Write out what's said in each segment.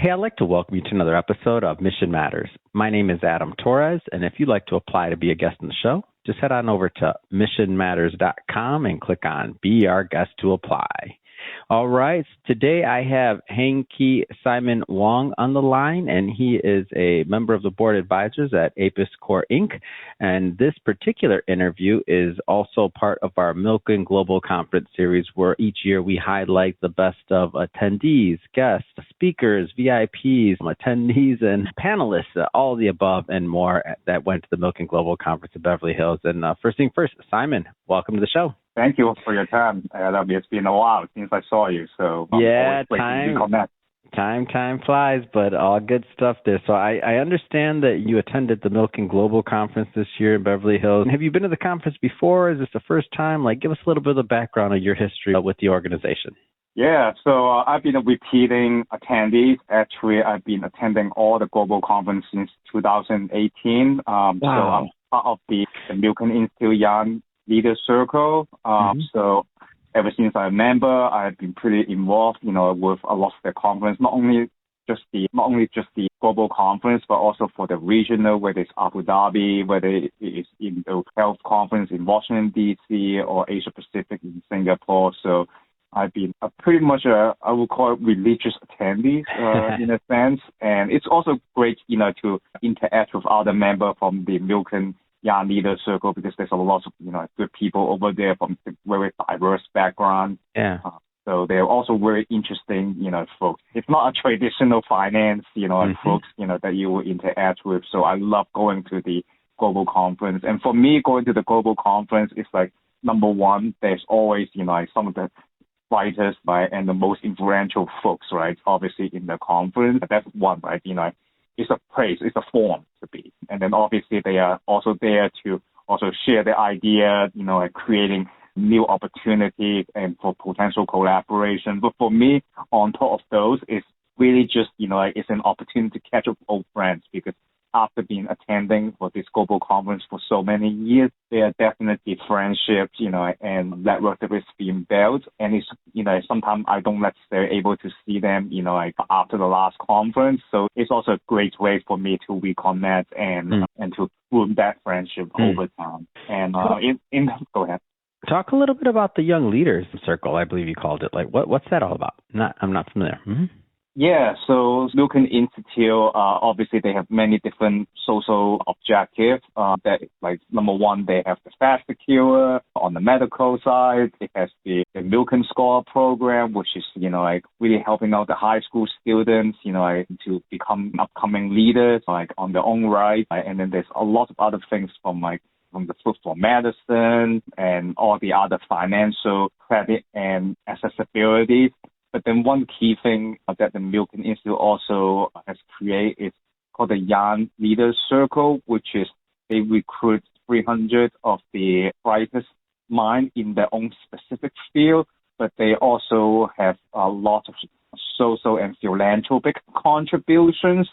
Hey, I'd like to welcome you to another episode of Mission Matters. My name is Adam Torres, and if you'd like to apply to be a guest on the show, just head on over to missionmatters.com and click on Be Our Guest to apply. All right, today I have Hanky Simon Wong on the line, and he is a member of the board of advisors at Apis Core Inc. And this particular interview is also part of our Milken Global Conference series, where each year we highlight the best of attendees, guests, speakers, VIPs, attendees, and panelists, all of the above and more that went to the Milken Global Conference in Beverly Hills. And first thing first, Simon, welcome to the show. Thank you for your time. It's been a while since I saw you, so yeah, time flies, but all good stuff there. So I understand that you attended the Milken Global Conference this year in Beverly Hills. Have you been to the conference before? Is this the first time? Give us a little bit of the background of your history with the organization. Yeah, so I've been a repeating attendee. Actually, I've been attending all the global conference since 2018. Wow. So I'm part of the Milken Institute Young Leader Circle. So ever since I'm a member, I've been pretty involved, with a lot of the conference, not only just the global conference, but also for the regional, whether it's Abu Dhabi, whether it is in the health conference in Washington, D.C., or Asia Pacific in Singapore. So I've been pretty much I would call it religious attendee in a sense. And it's also great, to interact with other members from the Milken Young Leader Circle, because there's a lot of, good people over there from very diverse backgrounds. Yeah. So they're also very interesting, folks. It's not a traditional finance, folks, that you will interact with. So I love going to the global conference. And for me, going to the global conference is number one, there's always, some of the brightest, and the most influential folks, right, obviously in the conference. That's one, right, it's a place, it's a forum to be. And then obviously they are also there to also share their idea, creating new opportunities and for potential collaboration. But for me, on top of those, it's really just, it's an opportunity to catch up with old friends, because after being attending for this global conference for so many years, there are definitely friendships, and network that is being built. And it's, sometimes I don't necessarily able to see them, after the last conference. So it's also a great way for me to reconnect and to groom that friendship over time. And go ahead. Talk a little bit about the Young Leaders Circle, I believe you called it. What's that all about? I'm not familiar. Mm-hmm. Yeah, so Milken Institute, obviously they have many different social objectives. Number one, they have the Fast Cure on the medical side. It has the Milken Scholar program, which is, really helping out the high school students, to become upcoming leaders, on their own right. And then there's a lot of other things from the Food for Medicine and all the other financial credit and accessibility. But then one key thing that the Milken Institute also has created is called the Young Leaders Circle, which is they recruit 300 of the brightest minds in their own specific field, but they also have a lot of social and philanthropic contributions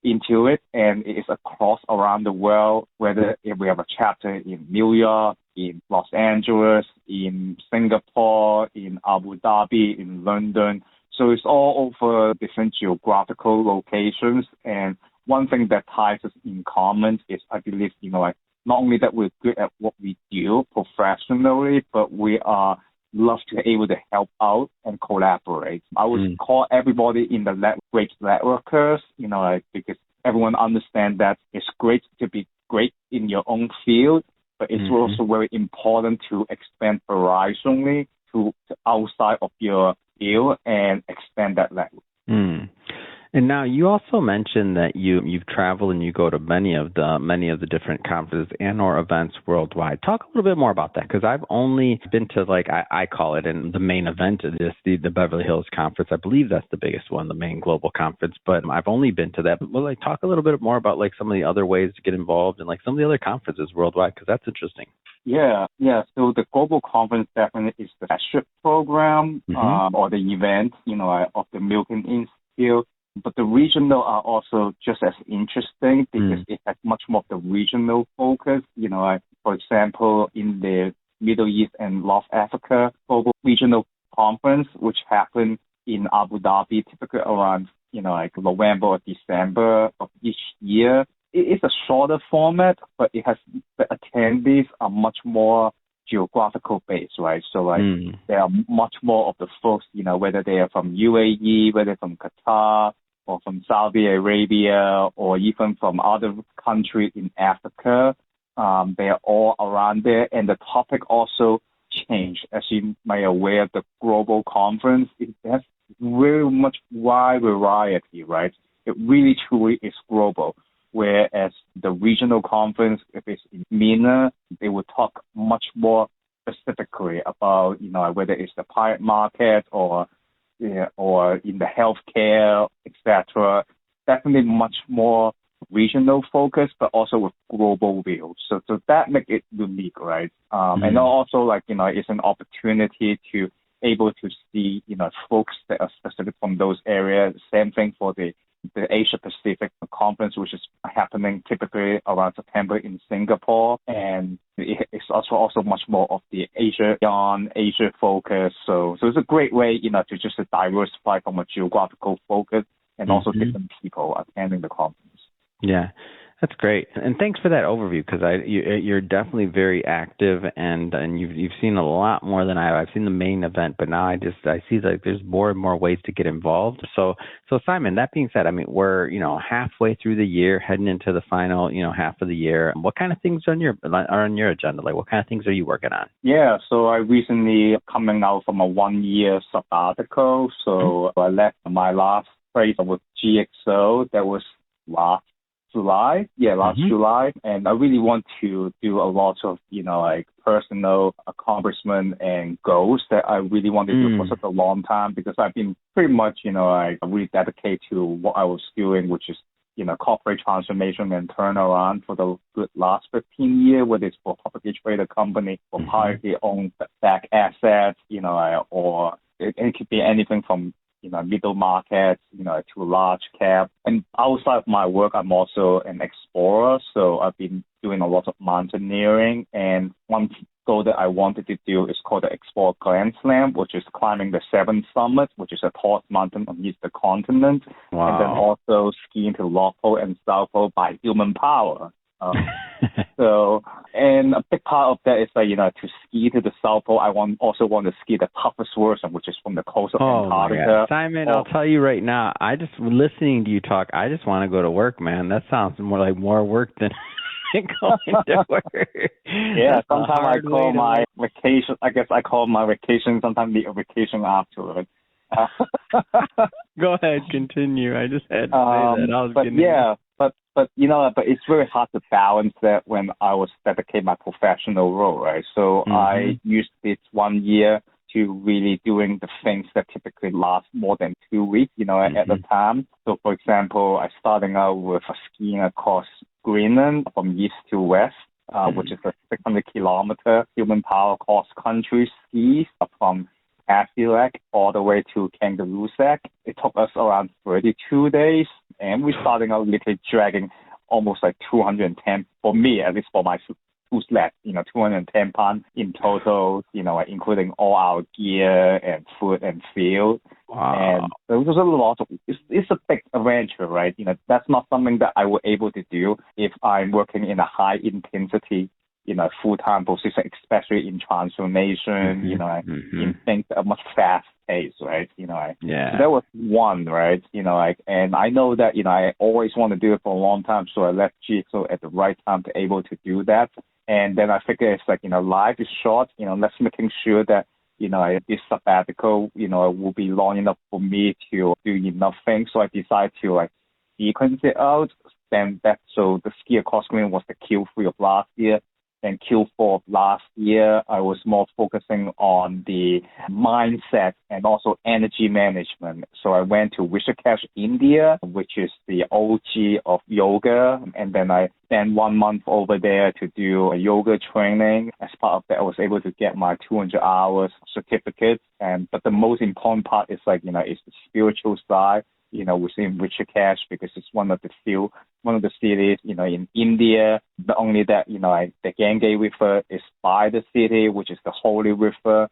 into it, and it is across around the world, whether if we have a chapter in New York, in Los Angeles, in Singapore, in Abu Dhabi, in London. So it's all over different geographical locations. And one thing that ties us in common is, I believe, not only that we're good at what we do professionally, but we are love to be able to help out and collaborate. I would call everybody in the lab great networkers, because everyone understands that it's great to be great in your own field, but it's also very important to expand horizontally to outside of your field and expand that network. And now you also mentioned that you've traveled and you go to many of the different conferences and or events worldwide. Talk a little bit more about that, because I've only been to I call it, and the main event is the Beverly Hills conference. I believe that's the biggest one, the main global conference, but I've only been to that. Will talk a little bit more about some of the other ways to get involved and some of the other conferences worldwide, because that's interesting. Yeah. So the global conference definitely is the flagship program or the event, of the Milken Institute. But the regional are also just as interesting because it has much more of the regional focus. For example, in the Middle East and North Africa Global Regional Conference, which happened in Abu Dhabi, typically around, like November or December of each year. It's a shorter format, but it has the attendees are much more geographical based, right? So like there are much more of the folks, whether they are from UAE, whether from Qatar or from Saudi Arabia or even from other countries in Africa. They are all around there, and the topic also changed. As you may aware, the global conference, it has very much wide variety, right? It really truly is global. Whereas the regional conference, if it's in MENA, they will talk much more specifically about, whether it's the private market or in the healthcare, etc. Definitely much more regional focus, but also with global view. So that makes it unique, right? And also it's an opportunity to able to see, folks that are specific from those areas. Same thing for the Asia Pacific conference, which is happening typically around September in Singapore, and it's also much more of the Asia focus. So it's a great way, to just diversify from a geographical focus and also different people attending the conference. Yeah, that's great, and thanks for that overview, because you're definitely very active, and you've seen a lot more than I have. I've seen the main event, but now I see that there's more and more ways to get involved. So Simon, that being said, I mean, we're halfway through the year, heading into the final half of the year. What kind of things are on your agenda? Like, what kind of things are you working on? Yeah, so I recently coming out from a 1-year sabbatical. So I left my last place with GXO. That was last July, and I really want to do a lot of, personal accomplishment and goals that I really wanted to do for such a long time, because I've been pretty much, I really dedicated to what I was doing, which is, corporate transformation and turnaround for the good last 15 years, whether it's for publicly traded company or privately owned back assets, or it could be anything from middle market, to large cap. And outside of my work, I'm also an explorer. So I've been doing a lot of mountaineering. And one goal that I wanted to do is called the Explore Grand Slam, which is climbing the 7th summit, which is a tallest mountain on the continent. Wow. And then also skiing to North Pole and South Pole by human power. And a big part of that is to ski to the South Pole. I also want to ski the toughest version, which is from the coast of Antarctica. Simon, I'll tell you right now, listening to you talk, I just want to go to work, man. That sounds more work than going to work. Yeah, sometimes I call my vacation. I guess I call my vacation sometimes the vacation afterward. Go ahead, continue. I just had to say that. But it's very hard to balance that when I was dedicating my professional role, right? So I used this 1 year to really doing the things that typically last more than 2 weeks, at the time. So, for example, I starting out with skiing across Greenland from east to west, which is a 600-kilometer human power cross-country ski from Passilac all the way to Kangaroo Sack. It took us around 32 days, and we're starting out literally dragging almost like 210, for me, at least for my two sleds, 210 pounds in total, including all our gear and food and fuel. Wow. And there was a lot of, it's a big adventure, right? That's not something that I was able to do if I'm working in a high intensity full-time position, especially in transformation, in things that are much fast-paced, right? So that was one, right? And I know that, I always want to do it for a long time, so I left GXO at the right time to able to do that. And then I figured it's like, life is short, let's making sure that, this sabbatical, will be long enough for me to do enough things. So I decided to, sequence it out. So the ski across Green was the Q3 of last year. And Q4 of last year, I was more focusing on the mindset and also energy management. So I went to Rishikesh, India, which is the OG of yoga. And then I spent 1 month over there to do a yoga training. As part of that, I was able to get my 200 hours certificate. But the most important part is is the spiritual side. Within Rishikesh, because it's one of the cities, in India. Not only that, the Ganges River is by the city, which is the holy river,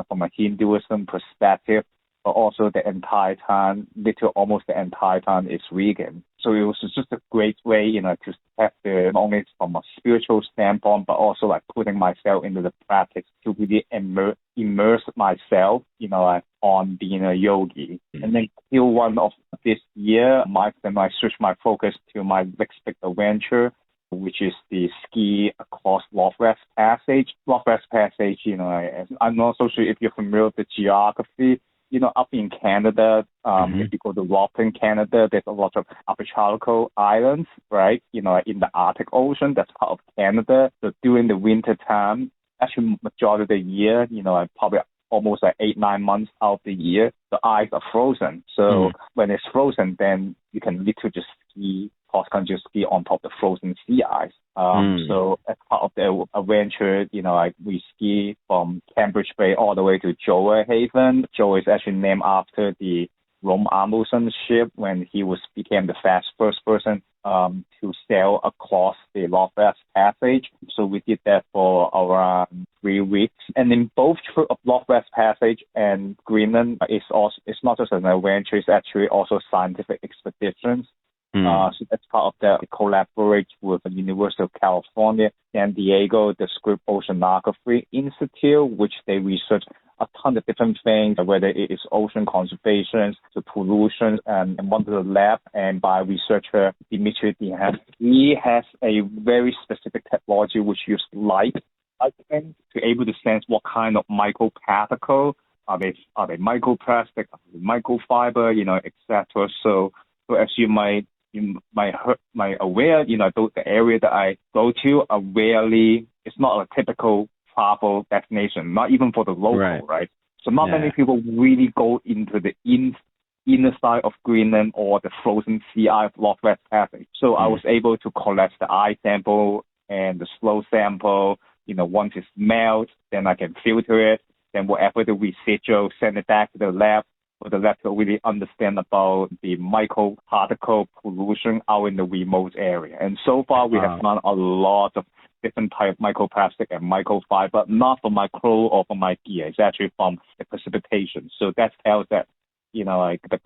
from a Hinduism perspective. but also the entire time, literally almost the entire time is vegan. So it was just a great way, to have not only from a spiritual standpoint, but also like putting myself into the practice to really immerse myself, on being a yogi. And then Q1 of this year, I switched my focus to my next big adventure, which is the ski across Northwest Passage. Northwest Passage, I'm not so sure if you're familiar with the geography. Up in Canada, if you go to Rockland, Canada, there's a lot of archipelago islands, right? In the Arctic Ocean, that's part of Canada. So during the winter time, actually majority of the year, probably almost like 8-9 months out of the year, the ice are frozen. So when it's frozen, then you can literally just ski, cross-country ski on top of the frozen sea ice. So as part of the adventure, we ski from Cambridge Bay all the way to Joe Haven. Joe is actually named after the Rome Amundsen ship when he became the first person to sail across the Northwest Passage. So we did that for around 3 weeks. And in both trip of Northwest Passage and Greenland, it's not just an adventure, it's actually also scientific expeditions. So that's part of the collaborate with the University of California, San Diego, the Scripps Oceanography Institute, which they research a ton of different things, whether it is ocean conservation, to pollution, and one of the lab, and by researcher Dimitri Dehan. He has a very specific technology which uses light, I think, to able to sense what kind of microparticle, are they microplastic, are they microfiber, etc. So as you might aware, the area that I go to are rarely, it's not a typical travel destination, not even for the local, right? So not many people really go into the inner side of Greenland or the frozen sea ice of Northwest Passage. So I was able to collect the ice sample and the slow sample. Once it's melt, then I can filter it. Then whatever the residual, send it back to the lab for the lab to really understand about the microparticle pollution out in the remote area. And so far, we have found a lot of different type of microplastic and microfiber, not from my clothes or from my gear. It's actually from the precipitation. So that tells that, the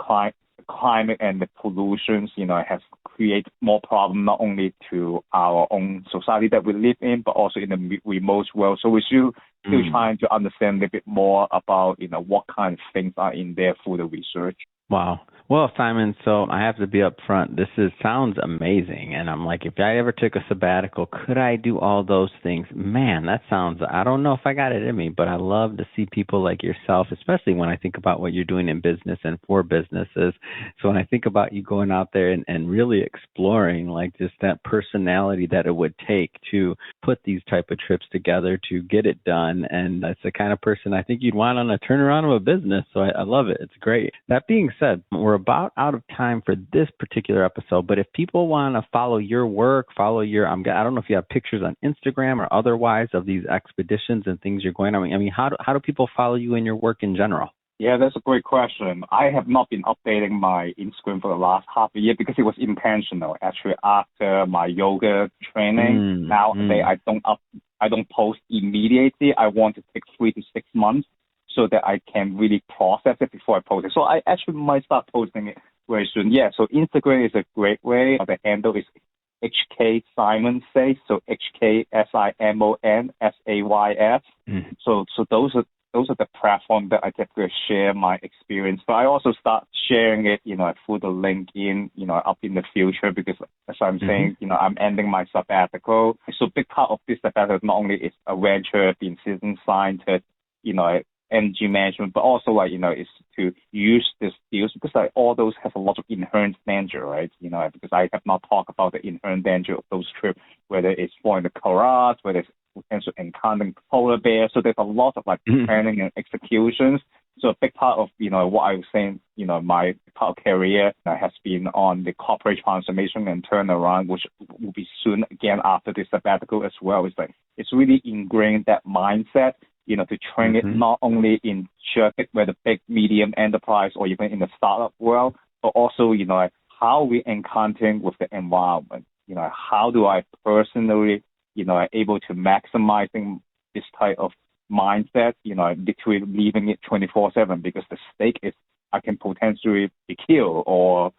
climate and the pollutions, has created more problem not only to our own society that we live in, but also in the remote world. So we're still trying to understand a little bit more about, what kind of things are in there for the research. Wow. Well, Simon, so I have to be upfront. This sounds amazing. And I'm like, if I ever took a sabbatical, could I do all those things? Man, that sounds, I don't know if I got it in me, but I love to see people like yourself, especially when I think about what you're doing in business and for businesses. So when I think about you going out there and really exploring like just that personality that it would take to put these type of trips together to get it done. And that's the kind of person I think you'd want on a turnaround of a business. So I love it. It's great. That being said, we're about out of time for this particular episode, but if people want to follow your work, I don't know if you have pictures on Instagram or otherwise of these expeditions and things you're going on. I mean, how do people follow you in your work in general? Yeah, that's a great question. I have not been updating my Instagram for the last half a year because it was intentional. Actually, after my yoga training, nowadays I don't post immediately. I want to take 3 to 6 months so that I can really process it before I post it. So I actually might start posting it very soon. Yeah, so Instagram is a great way. The handle is HK Simon Says, so HKSIMON SAYS. So those are the platforms that I typically share my experience. But I also start sharing it, through the LinkedIn, up in the future because as I'm saying, I'm ending my sabbatical. So big part of this sabbatical not only is adventure, being citizen scientist, energy management, but also is to use these skills because all those have a lot of inherent danger, right? Because I have not talked about the inherent danger of those trips, whether it's falling the collage, whether it's potential encountering polar bears. So there's a lot of planning and executions. So a big part of what I was saying, my part of career has been on the corporate transformation and turnaround, which will be soon again after the sabbatical as well. It's really ingrained that mindset. To train it not only in just where the big, medium enterprise or even in the startup world, but also, how we encountering with the environment. How do I personally, able to maximizing this type of mindset, literally leaving it 24/7 because the stake is I can potentially be killed or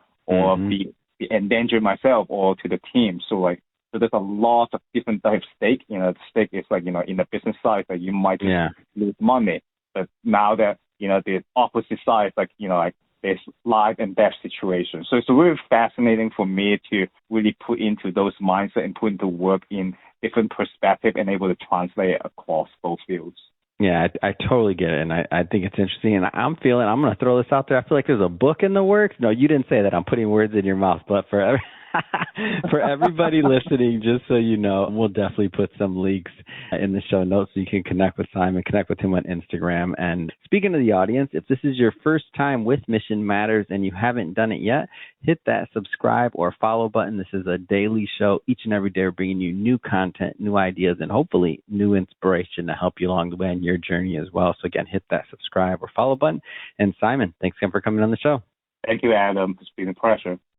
be endanger myself or to the team. So there's a lot of different types of stake. The stake is in the business side that you might just lose money. But now that, the opposite side, there's life and death situation. So it's really fascinating for me to really put into those mindset and put into work in different perspective and able to translate it across both fields. Yeah, I totally get it, and I think it's interesting, and I'm going to throw this out there. I feel like there's a book in the works. No, you didn't say that. I'm putting words in your mouth, but for everybody listening, just so you know, we'll definitely put some links in the show notes so you can connect with Simon, connect with him on Instagram. And speaking to the audience, if this is your first time with Mission Matters and you haven't done it yet, hit that subscribe or follow button. This is a daily show. Each and every day we're bringing you new content, new ideas, and hopefully new inspiration to help you along the way in your journey as well. So again, hit that subscribe or follow button. And Simon, thanks again for coming on the show. Thank you, Adam. It's been a pleasure.